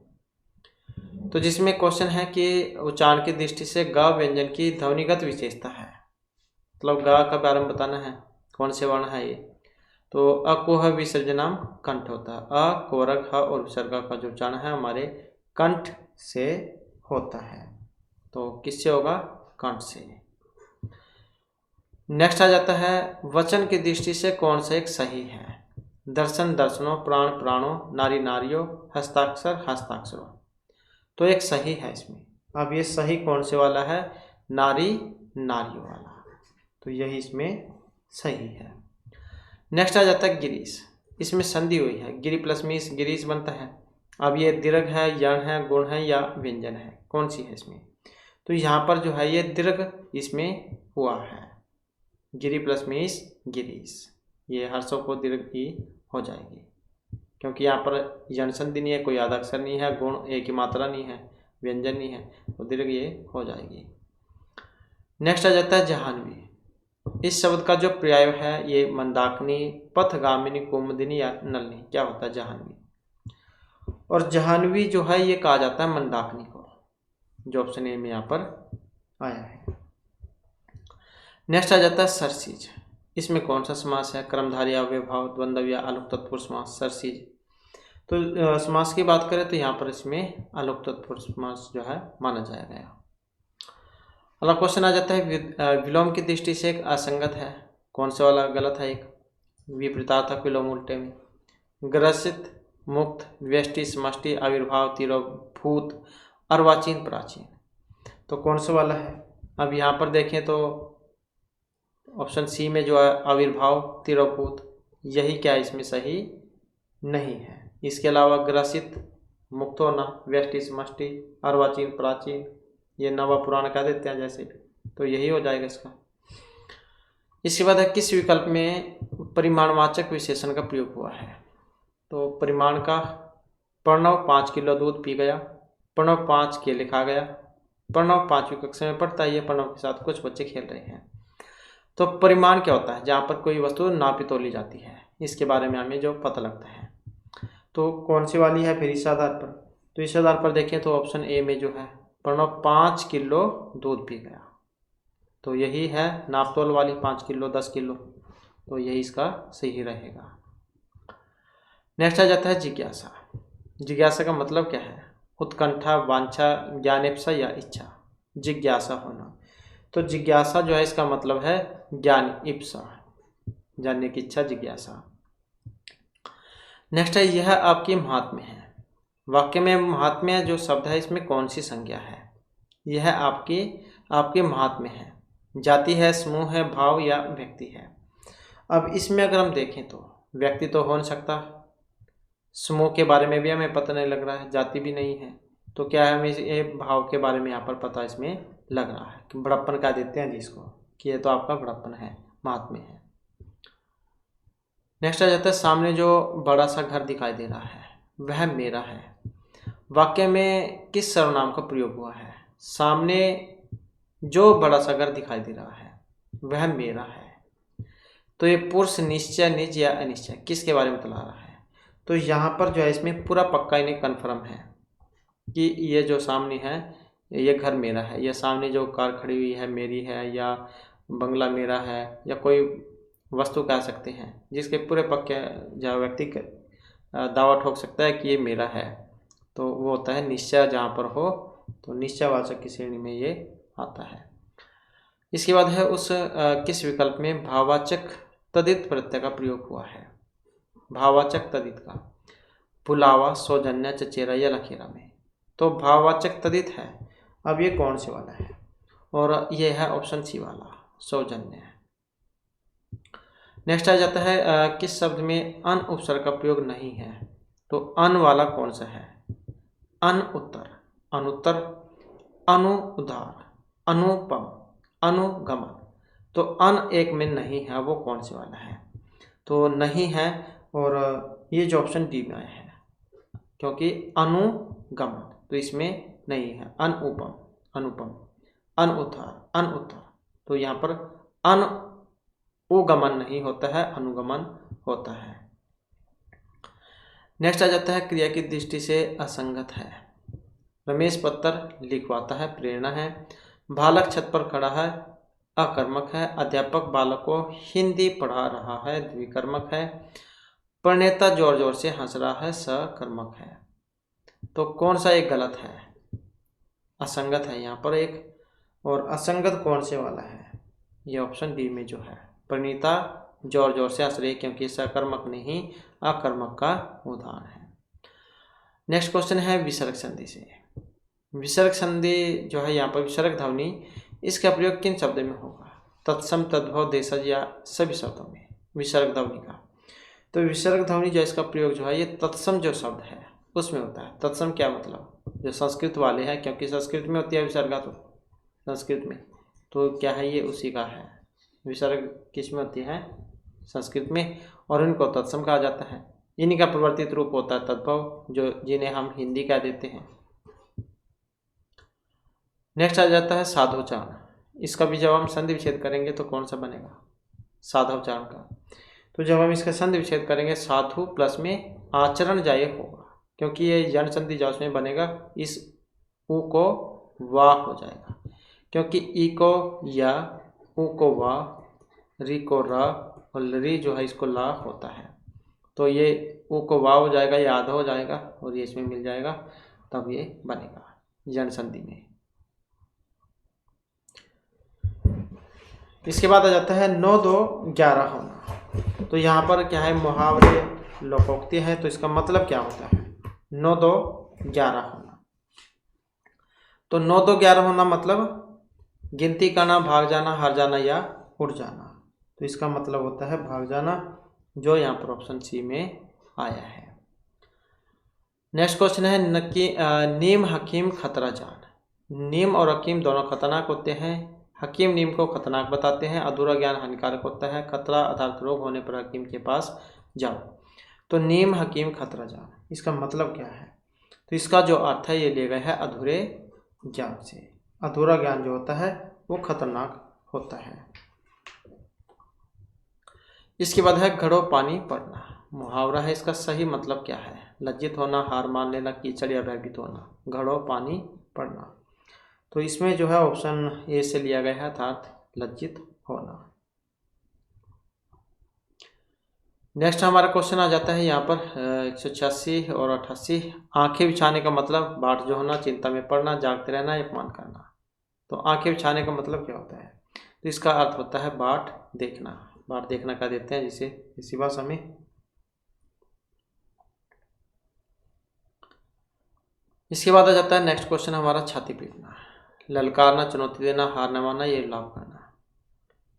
तो जिसमें क्वेश्चन है कि उच्चारण की दृष्टि से ग व्यंजन की ध्वनिगत विशेषता है, मतलब ग का प्रारंभ बताना है, कौन से वर्ण है ये? तो अकुह विसर्जनम कंठ होता है। अ कोरक ह और विसर्ग का जो उच्चारण है हमारे कंठ से होता है। तो किससे होगा? कंठ से। नेक्स्ट आ जाता है वचन की दृष्टि से कौन सा एक सही है? दर्शन दर्शनों, प्राण प्राणों, नारी नारियों, हस्ताक्षर हस्ताक्षरों, तो एक सही है इसमें। अब ये सही कौन से वाला है? नारी नारियों वाला, तो यही इसमें सही है। नेक्स्ट आ जाता है गिरीश, इसमें संधि हुई है, गिरी प्लस मीस गिरीश बनता है। अब ये दीर्घ है, यण है, गुण है या व्यंजन है, कौन सी है इसमें? तो यहाँ पर जो है ये दीर्घ इसमें हुआ है, गिरी प्लस मीस गिरीश, ये हर्षों को दीर्घ की हो जाएगी, क्योंकि यहाँ पर यण संधि नहीं है, कोई आधा अक्षर नहीं है, गुण एक ही मात्रा नहीं है, व्यंजन नहीं है, तो दीर्घ ये हो जाएगी। नेक्स्ट आ जाता है जहानवी, इस शब्द का जो पर्याय है ये मंदाकिनी, पथगामिनी, कुमुदिनी या नलिनी, क्या होता है? जहानवी। और जहानवी जो है ये कहा जाता है मंदाकिनी को, जो ऑप्शन ए में यहाँ पर आया है। नेक्स्ट आ जाता है सरसीज, इसमें कौन सा समास है? कर्मधारय, अव्ययभाव, द्वंद्व या आलोक तत्पुरुष समास, सरसीज। तो समास की बात करें तो यहाँ पर इसमें आलोक तत्पुरुष समास जो है माना जाएगा। अगला क्वेश्चन आ जाता है विलोम की दृष्टि से एक असंगत है। कौन सा वाला गलत है? एक विपरीतार्थक विलोम उल्टे में। ग्रसित, मुक्त, व्यष्टि, समष्टि, आविर्भाव, तिरोभूत, अर्वाचीन, प्राचीन। तो कौन सा वाला है? अब यहाँ पर देखें तो ऑप्शन सी में जो है आविर्भाव, तिरोभूत, यही क्या इसमें सही नहीं है। इसके अलावा ग्रसित, मुक्त होना, व्यष्टि, समष्टि, अर्वाचीन, प्राचीन, ये नवा पुराण कह देते हैं जैसे, तो यही हो जाएगा इसका। इसके बाद है किस विकल्प में परिमाणवाचक विशेषण का प्रयोग हुआ है? तो परिमाण का प्रणव 5 किलो दूध पी गया, प्रणव 5 केले खा गया, प्रणव 5वीं कक्षा में पढ़ता है, ये प्रणव के साथ कुछ बच्चे खेल रहे हैं। तो परिमाण क्या होता है? जहाँ पर कोई वस्तु नापी तोली जाती है, इसके बारे में हमें जो पता लगता है। तो कौन सी वाली है फिर इस आधार पर? तो इस आधार पर देखें तो ऑप्शन ए में जो है प्रणव 5 किलो दूध पी गया, तो यही है नापतोल वाली 5 किलो 10 किलो, तो यही इसका सही रहेगा। नेक्स्ट आ जाता है जिज्ञासा। जिज्ञासा का मतलब क्या है? उत्कंठा, वांछा, ज्ञानेप्सा या इच्छा। जिज्ञासा होना, तो जिज्ञासा जो है इसका मतलब है ज्ञान इप्सा, जानने की इच्छा, जिज्ञासा। नेक्स्ट है यह आपकी महात्म्य है। वाक्य में महात्म्य जो शब्द है इसमें कौन सी संज्ञा है? यह आपके महात्म्य है। जाति है, समूह है, भाव या व्यक्ति है। अब इसमें अगर हम देखें तो व्यक्ति तो हो नहीं सकता, समूह के बारे में भी हमें पता नहीं लग रहा है, जाति भी नहीं है, तो क्या है हमें ये भाव के बारे में यहाँ पर पता इसमें लग रहा है कि बड़प्पन कह देते हैं जिसको, कि ये तो आपका बड़प्पन है, महात्म्य है। नेक्स्ट आ जाता है सामने जो बड़ा सा घर दिखाई दे रहा है वह मेरा है। वाक्य में किस सर्वनाम का प्रयोग हुआ है? सामने जो बड़ा सा घर दिखाई दे रहा है वह मेरा है, तो ये पुरुष निश्चय, निज या अनिश्चय किसके बारे में बता रहा है? तो यहाँ पर जो है इसमें पूरा पक्का इन्हें कन्फर्म है कि ये जो सामने है ये घर मेरा है, या सामने जो कार खड़ी हुई है मेरी है, या बंगला मेरा है, या कोई वस्तु कह सकते हैं जिसके पूरे पक्के जहाँ व्यक्ति दावा ठोक सकता है कि ये मेरा है, तो वो होता है निश्चय। जहाँ पर हो तो निश्चयवाचक की श्रेणी में ये आता है। इसके बाद है उस किस विकल्प में भाववाचक तदित प्रत्यय का प्रयोग हुआ है? भाववाचक तदित का पुलावा, सौजन्य, चचेरा या लखेरा में। तो भाववाचक तदित है। अब ये कौन से वाला है? और ये है ऑप्शन सी वाला, सौजन्य। नेक्स्ट आ जाता है किस शब्द में अन उपसर्ग का प्रयोग नहीं है? तो अन वाला कौन सा है? अन उत्तर, अनुत्तर, अनुउदार, अनुपम, अनुगमन। तो अन एक में नहीं है, वो कौन से वाला है? तो नहीं है, और ये जो ऑप्शन डी में है, क्योंकि अनुगमन तो इसमें नहीं है। अनुपम, अनुपम, अनुद्धार, अनुत्तर, तो यहाँ पर अनुगमन नहीं होता है, अनुगमन होता है। नेक्स्ट आ जाता है क्रिया की दृष्टि से असंगत है। रमेश पत्र लिखवाता है, प्रेरणा है। बालक छत पर खड़ा है, अकर्मक है। अध्यापक बालक को हिंदी पढ़ा रहा है, द्विकर्मक है। प्रणेता जोर जोर से हंस रहा है, सकर्मक है। तो कौन सा एक गलत है? असंगत है यहाँ पर एक, और असंगत कौन से वाला है? ये ऑप्शन डी में जो है प्रणीता जोर जोर से हंस रही, क्योंकि सकर्मक नहीं अकर्मक का उदाहरण है। नेक्स्ट क्वेश्चन है विसर्ग संधि से। विसर्ग संधि जो है यहाँ पर विसर्ग ध्वनि, इसका प्रयोग किन शब्दों में होगा? तत्सम, तद्भव, देशज या सभी शब्दों में विसर्ग ध्वनि का। तो विसर्ग ध्वनि जो इसका प्रयोग जो है ये तत्सम जो शब्द है उसमें होता है। तत्सम क्या मतलब? जो संस्कृत वाले हैं, क्योंकि संस्कृत में होती है विसर्गा, तो संस्कृत में तो क्या है ये उसी का है। विसर्ग किस में होती है? संस्कृत में, और इनको तत्सम कहा जाता है। इन्हीं का परिवर्तित रूप होता है तद्भव, जो जिन्हें हम हिंदी कह देते हैं। नेक्स्ट आ जाता है साधोच्चारण। इसका भी जब हम संधि विच्छेद करेंगे तो कौन सा बनेगा? साधोच्चारण का। तो जब हम इसका संधि विच्छेद करेंगे साधु प्लस में आचरण जाए होगा, क्योंकि ये जन संधि जो उसमें बनेगा इस उ को वाह हो जाएगा, क्योंकि ई को या, उ को वाह, री को रा, और री जो है इसको ला होता है। तो ये उ को वाह हो जाएगा, ये आधा हो जाएगा, और ये इसमें मिल जाएगा, तब ये बनेगा जन संधि में। इसके बाद आ जाता है 9 2 11 होना। तो यहाँ पर क्या है, मुहावरे लोकोक्ति है, तो इसका मतलब क्या होता है, 9 2 11 होना। तो 9 2 11 होना मतलब गिनती करना, भाग जाना, हार जाना या उड़ जाना। तो इसका मतलब होता है भाग जाना, जो यहाँ पर ऑप्शन सी में आया है। नेक्स्ट क्वेश्चन है नीम हकीम खतरा जान। नीम और हकीम दोनों खतरनाक होते हैं। हकीम नीम को खतरनाक बताते हैं। अधूरा ज्ञान हानिकारक होता है। खतरा अर्थात रोग होने पर हकीम के पास जाओ। तो नीम हकीम खतरा जान, इसका मतलब क्या है? तो इसका जो अर्थ है ये लिया गया है अधूरे ज्ञान से। अधूरा ज्ञान जो होता है वो खतरनाक होता है। इसके बाद है घड़ो पानी पड़ना। मुहावरा है, इसका सही मतलब क्या है? लज्जित होना, हार मान लेना, कीचड़ या भयभीत होना। घड़ो पानी पड़ना, तो इसमें जो है ऑप्शन ए से लिया गया है, अर्थात लज्जित होना। नेक्स्ट हमारा क्वेश्चन आ जाता है यहाँ पर 186 और 88। आंखें बिछाने का मतलब बाट जो होना, चिंता में पड़ना, जागते रहना या अपमान करना। तो आंखें बिछाने का मतलब क्या होता है? तो इसका अर्थ होता है बाट देखना। बाट देखना क्या देते हैं जिसे इसी भाषा में। इसके बाद आ जाता है नेक्स्ट क्वेश्चन हमारा छाती पीटना। ललकारना, चुनौती देना, हार न मानना या विलाप करना।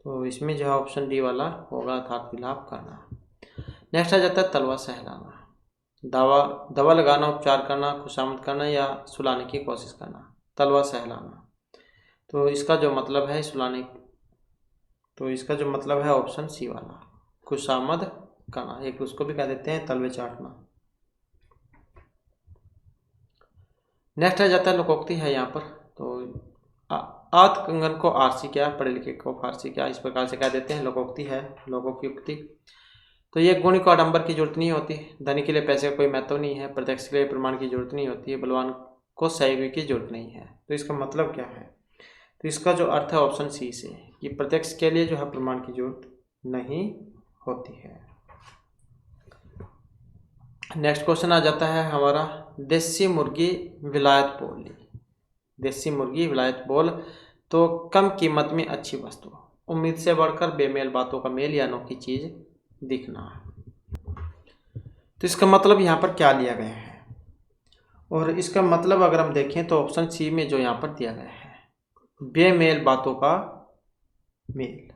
तो इसमें जो है ऑप्शन डी वाला होगा, अर्थात विलाप करना। नेक्स्ट आ जाता है तलवा सहलाना। दवा लगाना, उपचार करना, खुशामद करना या सुलाने की कोशिश करना। तलवा सहलाना, तो इसका जो मतलब है सुलाने, तो इसका जो मतलब है ऑप्शन सी वाला, खुशामद करना। एक उसको भी कह देते हैं तलवे चाटना। नेक्स्ट आ जाता है लोकोक्ति है यहाँ पर। तो आत कंगन को आरसी क्या, पढ़े लिखे को फारसी क्या, इस प्रकार से कह देते हैं लोकोक्ति है, लोगों की उक्ति। तो ये गुण को आडंबर की जरूरत नहीं होती। धनी के लिए पैसे का कोई महत्व नहीं है। प्रत्यक्ष के लिए प्रमाण की जरूरत नहीं होती है। बलवान को सहयोगी की जरूरत नहीं है। तो इसका मतलब क्या है? तो इसका जो अर्थ है ऑप्शन सी से, कि प्रत्यक्ष के लिए जो है प्रमाण की जरूरत नहीं होती है। नेक्स्ट क्वेश्चन आ जाता है हमारा देसी मुर्गी विलायत बोली। देसी मुर्गी विलायत बोल। तो कम कीमत में अच्छी वस्तु, उम्मीद से बढ़कर बेमेल बातों का मेल या अनोखी चीज दिखना। तो इसका मतलब यहाँ पर क्या लिया गया है? और इसका मतलब अगर हम देखें तो ऑप्शन सी में जो यहाँ पर दिया गया है, बेमेल बातों का मेल।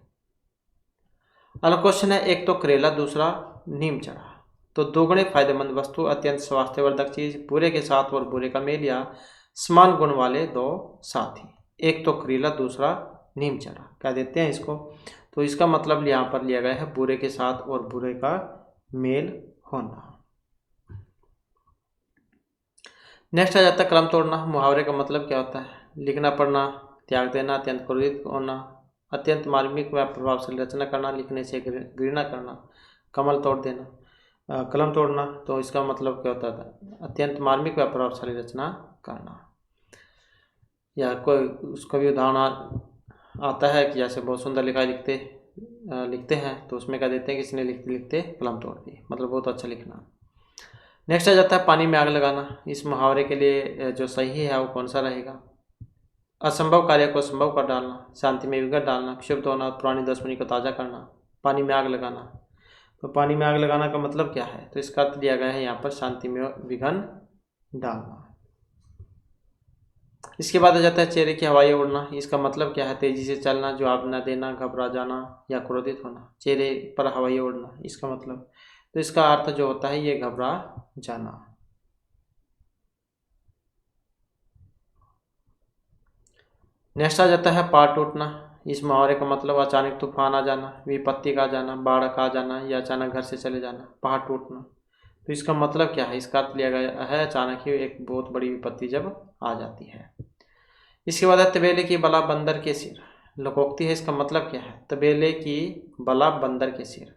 अगला क्वेश्चन है एक तो करेला, दूसरा नीम चढ़ा। तो दोगुने फायदेमंद वस्तु, अत्यंत स्वास्थ्यवर्धक चीज, बुरे के साथ और बुरे का मेल या समान गुण वाले दो साथी। एक तो करेला, दूसरा नीम चढ़ा, क्या देते हैं इसको? तो इसका मतलब यहाँ पर लिया गया है बुरे के साथ और बुरे का मेल होना। नेक्स्ट आ जाता है कलम तोड़ना। मुहावरे का मतलब क्या होता है? लिखना पढ़ना, त्याग देना, अत्यंत क्रोधित होना, अत्यंत मार्मिक व प्रभावशाली रचना करना, लिखने से घृणा करना, कमल तोड़ देना, कलम तोड़ना। तो इसका मतलब क्या होता था? अत्यंत मार्मिक व प्रभावशाली रचना करना। या कोई उसका भी उदाहरण आता है कि जैसे बहुत सुंदर लिखते हैं, तो उसमें क्या देते हैं कि इसने लिखते लिखते कलम तोड़ दी, मतलब बहुत अच्छा लिखना। नेक्स्ट आ जाता है पानी में आग लगाना। इस मुहावरे के लिए जो सही है वो कौन सा रहेगा? असंभव कार्य को संभव कर डालना, शांति में विघट डालना, क्षुब्ध होना, पुरानी दुश्मनी को ताज़ा करना, पानी में आग लगाना। तो पानी में आग लगाना का मतलब क्या है? तो इसका अर्थ दिया गया है यहाँ पर शांति में विघन डालना। इसके बाद आ जाता है चेहरे की हवाई उड़ना। इसका मतलब क्या है? तेजी से चलना, जवाब न देना, घबरा जाना या क्रोधित होना। चेहरे पर हवाई उड़ना, इसका मतलब, तो इसका अर्थ जो होता है ये घबरा जाना। नेक्स्ट आ जाता है पहाड़ टूटना। इस मुहावरे का मतलब अचानक तूफान आ जाना, विपत्ति का आ जाना, बाढ़ का आ जाना या अचानक घर से चले जाना। पहाड़ टूटना, तो इसका मतलब क्या है? इसका अर्थ लिया गया है अचानक ही एक बहुत बड़ी विपत्ति जब आ जाती है। इसके बाद है तबेले की बला बंदर के सिर। लोकोक्ति है, इसका मतलब क्या है? तबेले की बला बंदर के सिर।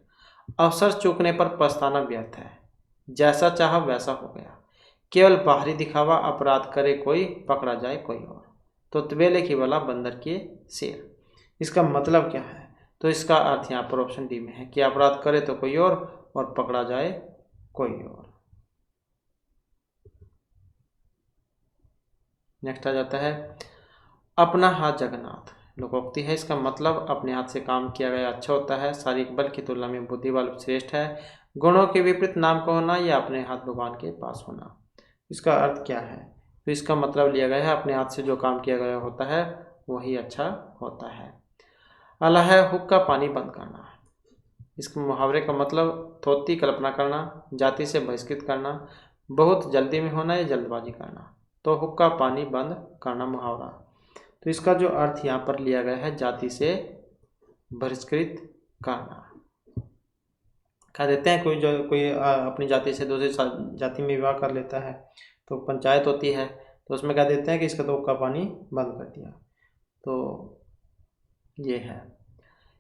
अवसर चूकने पर पछताना व्यर्थ है, जैसा चाहा वैसा हो गया, केवल बाहरी दिखावा, अपराध करे कोई, पकड़ा जाए कोई और। तो तबेले की बला बंदर के सिर, इसका मतलब क्या है? तो इसका अर्थ यहाँ पर ऑप्शन डी में है कि अपराध करे तो कोई और पकड़ा जाए कोई और। नेक्स्ट आ जाता है अपना हाथ जगन्नाथ। लोकोक्ति है, इसका मतलब अपने हाथ से काम किया गया अच्छा होता है, शारीरिक बल की तुलना में बुद्धि बल श्रेष्ठ है, गुणों के विपरीत नाम का होना या अपने हाथ भगवान के पास होना। इसका अर्थ क्या है? तो इसका मतलब लिया गया है अपने हाथ से जो काम किया गया होता है वही अच्छा होता है। अगला है हुक का पानी बंद करना। इस मुहावरे का मतलब थोती कल्पना करना, जाति से बहिष्कृत करना, बहुत जल्दी में होना या जल्दबाजी करना। तो हुक का पानी बंद करना मुहावरा। तो इसका जो अर्थ यहाँ पर लिया गया है जाति से बहिष्कृत करना। कह देते हैं कोई अपनी जाति से दूसरी जाति में विवाह कर लेता है तो पंचायत होती है, तो उसमें कह देते हैं कि इसका तो हुक का पानी बंद कर दिया। तो ये है।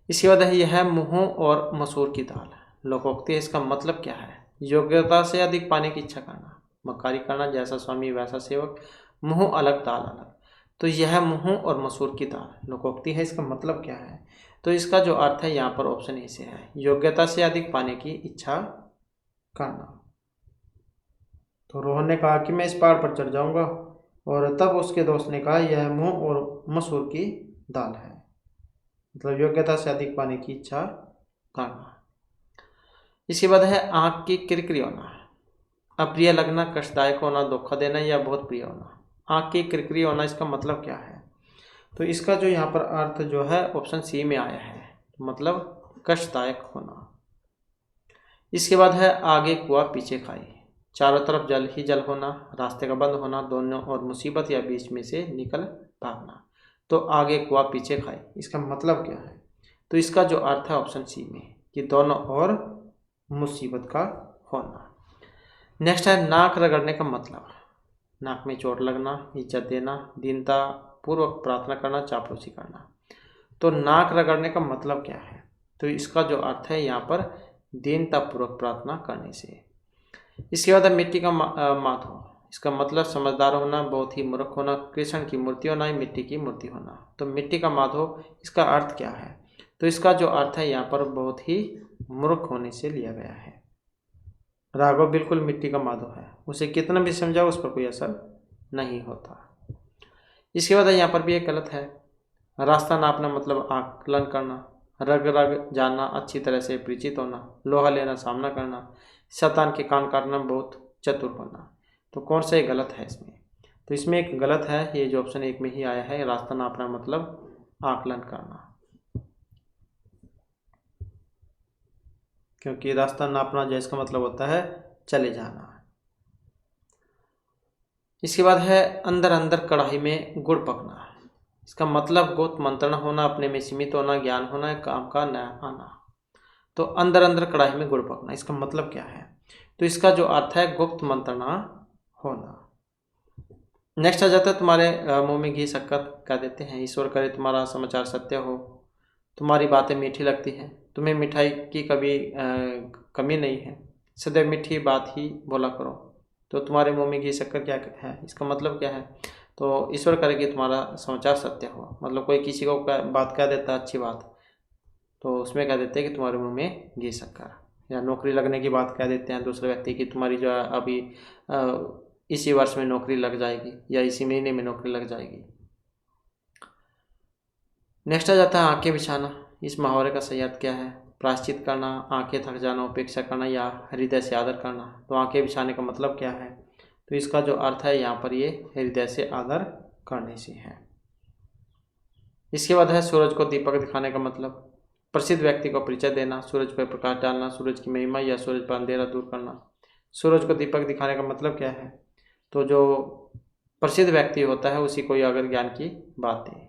इसके बाद है यह है मुँह और मसूर की दाल। लोकोक्ति है, इसका मतलब क्या है? योग्यता से अधिक पाने की इच्छा करना, मक्कारी करना, जैसा स्वामी वैसा सेवक, मुँह अलग दाल अलग। तो यह मुँह और मसूर की दाल लोकोक्ति है, इसका मतलब क्या है? तो इसका जो अर्थ है यहाँ पर ऑप्शन ए से है, योग्यता से अधिक पाने की इच्छा करना। तो रोहन ने कहा कि मैं इस पहाड़ पर चढ़ जाऊंगा, और तब उसके दोस्त ने कहा यह मुँह और मसूर की दाल है। मतलब योग्यता से अधिक पाने की इच्छा करना। इसके बाद है आँख की किरकिरी होना, अप्रिय लगना, कष्टदायक होना, धोखा देना या बहुत प्रिय होना। आँख की किरकिरी होना, इसका मतलब क्या है? तो इसका जो यहाँ पर अर्थ जो है ऑप्शन सी में आया है, मतलब कष्टदायक होना। इसके बाद है आगे कुआ पीछे खाई, चारों तरफ जल ही जल होना, रास्ते का बंद होना, दोनों और मुसीबत या बीच में से निकल भागना। तो आगे कुआ पीछे खाई, इसका मतलब क्या है? तो इसका जो अर्थ है ऑप्शन सी में कि दोनों और मुसीबत का होना। नेक्स्ट है नाक रगड़ने का मतलब, नाक में चोट लगना, इज्जत देना, दीनता पूर्वक प्रार्थना करना, चापलूसी करना। तो नाक रगड़ने का मतलब क्या है? तो इसका जो अर्थ है यहाँ पर दीनता पूर्वक प्रार्थना करने से। इसके बाद है मिट्टी का माधो, इसका मतलब समझदार होना, बहुत ही मूर्ख होना, कृष्ण की मूर्ति होना या मिट्टी की मूर्ति होना। तो मिट्टी का माधो, इसका अर्थ क्या है? तो इसका जो अर्थ है यहाँ पर बहुत ही मूर्ख होने से लिया गया है। राघव बिल्कुल मिट्टी का माधो है, उसे कितना भी समझाओ उस पर कोई असर नहीं होता। इसके बाद यहाँ पर भी एक गलत है, रास्ता नापना मतलब आकलन करना, रग रग जानना, अच्छी तरह से परिचित होना, लोहा लेना, सामना करना, शैतान के कान काटना, बहुत चतुर होना। तो कौन सा ये गलत है इसमें? तो इसमें एक गलत है, ये जो ऑप्शन एक में ही आया है, रास्ता नापना मतलब आकलन करना, क्योंकि रास्ता नापना जो इसका मतलब होता है चले जाना। इसके बाद है अंदर अंदर कढ़ाई में गुड़ पकना, इसका मतलब गुप्त मंत्रणा होना, अपने में सीमित होना, ज्ञान होना, काम का न आना। तो अंदर अंदर कढ़ाई में गुड़ पकना, इसका मतलब क्या है? तो इसका जो अर्थ है गुप्त मंत्रणा होना। नेक्स्ट आ जाता है तुम्हारे मुंह में घी शक्कर, कह देते हैं ईश्वर करे तुम्हारा समाचार सत्य हो, तुम्हारी बातें मीठी लगती हैं, तुम्हें मिठाई की कभी कमी नहीं है, सदैव मीठी बात ही बोला करो। तो तुम्हारे मुंह में घी शक्कर क्या है? इसका मतलब क्या है? तो ईश्वर करे कि तुम्हारा समाचार सत्य हो, मतलब कोई किसी को बात कह देता है अच्छी बात, तो उसमें कह देते हैं कि तुम्हारे मुंह में घी शक्कर। या नौकरी लगने की बात कह देते हैं दूसरे व्यक्ति की, तुम्हारी जो है अभी इसी वर्ष में नौकरी लग जाएगी या इसी महीने में नौकरी लग जाएगी। नेक्स्ट आ जाता है आंखें बिछाना। इस मुहावरे का सही अर्थ क्या है? प्रायश्चित करना, आंखें थक जाना, उपेक्षा करना या हृदय से आदर करना। तो आंखें बिछाने का मतलब क्या है? तो इसका जो अर्थ है यहाँ पर ये हृदय से आदर करने से है। इसके बाद है सूरज को दीपक दिखाने का मतलब, प्रसिद्ध व्यक्ति को परिचय देना, सूरज पर प्रकाश डालना, सूरज की महिमा या सूरज पर अंधेरा दूर करना। सूरज को दीपक दिखाने का मतलब क्या है? तो जो प्रसिद्ध व्यक्ति होता है उसी को अगर ज्ञान की बातें।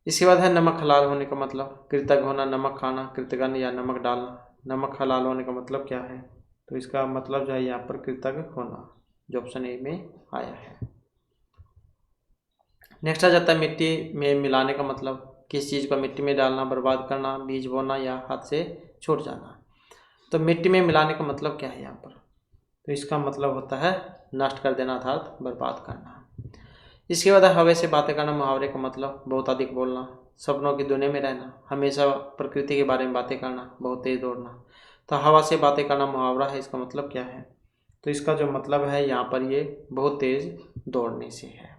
इसके बाद है नमक हलाल होने का मतलब, कृतज्ञ होना, नमक खाना, कृतज्ञ या नमक डालना। नमक हलाल होने का मतलब क्या है? तो इसका मतलब जो है यहाँ पर कृतज्ञ होना, जो ऑप्शन ए में आया है। नेक्स्ट आ जाता है मिट्टी में मिलाने का मतलब, किस चीज़ को मिट्टी में डालना, बर्बाद करना, बीज बोना या हाथ से छूट जाना। तो मिट्टी में मिलाने का मतलब क्या है यहाँ पर? तो इसका मतलब होता है नष्ट कर देना अर्थात बर्बाद करना। इसके बाद हवा से बातें करना, मुहावरे का मतलब बहुत अधिक बोलना, सपनों की दुनिया में रहना, हमेशा प्रकृति के बारे में बातें करना, बहुत तेज दौड़ना। तो हवा से बातें करना मुहावरा है, इसका मतलब क्या है? तो इसका जो मतलब है यहाँ पर ये बहुत तेज दौड़ने से है।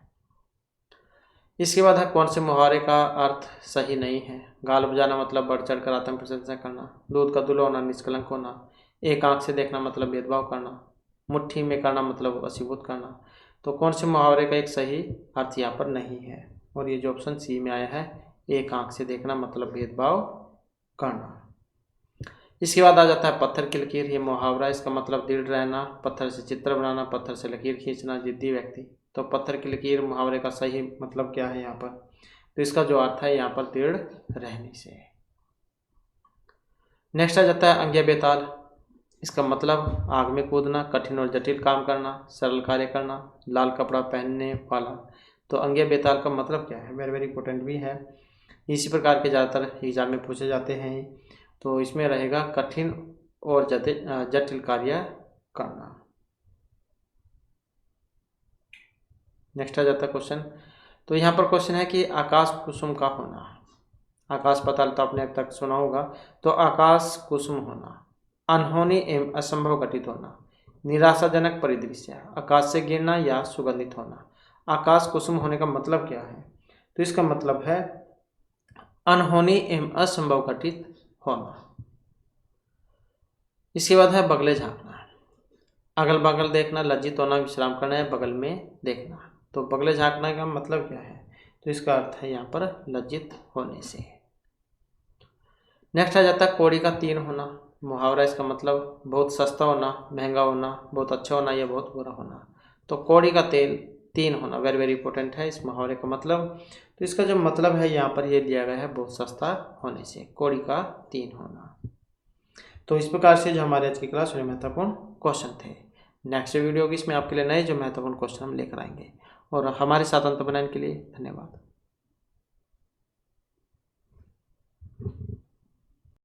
इसके बाद है कौन से मुहावरे का अर्थ सही नहीं है। गाल बजाना मतलब बढ़ चढ़ कर आत्म प्रशंसा करना, दूध का दूल्हा होना निष्कलंक होना, एक आंख से देखना मतलब भेदभाव करना, मुट्ठी में करना मतलब वशीभूत करना। तो कौन से मुहावरे का एक सही अर्थ यहाँ पर नहीं है, और ये जो ऑप्शन सी में आया है, एक आंख से देखना मतलब भेदभाव करना। इसके बाद आ जाता है पत्थर की लकीर। ये मुहावरा, इसका मतलब दृढ़ रहना, पत्थर से चित्र बनाना, पत्थर से लकीर खींचना, जिद्दी व्यक्ति। तो पत्थर की लकीर मुहावरे का सही मतलब क्या है यहाँ पर, तो इसका जो अर्थ है यहाँ पर दृढ़ रहने से। नेक्स्ट आ जाता है अंग्या बेताल। इसका मतलब आग में कूदना, कठिन और जटिल काम करना, सरल कार्य करना, लाल कपड़ा पहनने वाला। तो अंग्या बेताल का मतलब क्या है, वेरी वेरी इंपॉर्टेंट भी है, इसी प्रकार के ज़्यादातर एग्जाम में पूछे जाते हैं। तो इसमें रहेगा कठिन और जटिल कार्य करना। नेक्स्ट आ जाता है क्वेश्चन। तो यहाँ पर क्वेश्चन है कि आकाश कुसुम का होना। आकाश पाताल तो आपने अब तक सुना होगा। तो आकाश कुसुम होना, अनहोनी एवं असंभव घटित होना, निराशाजनक परिदृश्य, आकाश से गिरना या सुगंधित होना। आकाश कुसुम होने का मतलब क्या है, तो इसका मतलब है अनहोनी एवं असंभव घटित होना। इसके बाद है बगले झांकना। अगल बगल देखना, लज्जित होना, विश्राम करना है, बगल में देखना। तो बगले झांकना का मतलब क्या है, तो इसका अर्थ है यहाँ पर लज्जित होने से। नेक्स्ट आ जाता है कौड़ी का तीन होना। मुहावरा, इसका मतलब बहुत सस्ता होना, महंगा होना, बहुत अच्छा होना या बहुत बुरा होना। तो कौड़ी का तेल तीन होना वेरी वेरी इंपॉर्टेंट है इस मुहावरे का मतलब। तो इसका जो मतलब है यहाँ पर ये दिया गया है बहुत सस्ता होने से, कौड़ी का तीन होना। तो इस प्रकार से जो हमारे आज की क्लास में महत्वपूर्ण क्वेश्चन थे। नेक्स्ट वीडियो की इसमें आपके लिए नए जो महत्वपूर्ण क्वेश्चन हम लेकर आएंगे। और हमारे साथ अंत बनाने के लिए धन्यवाद।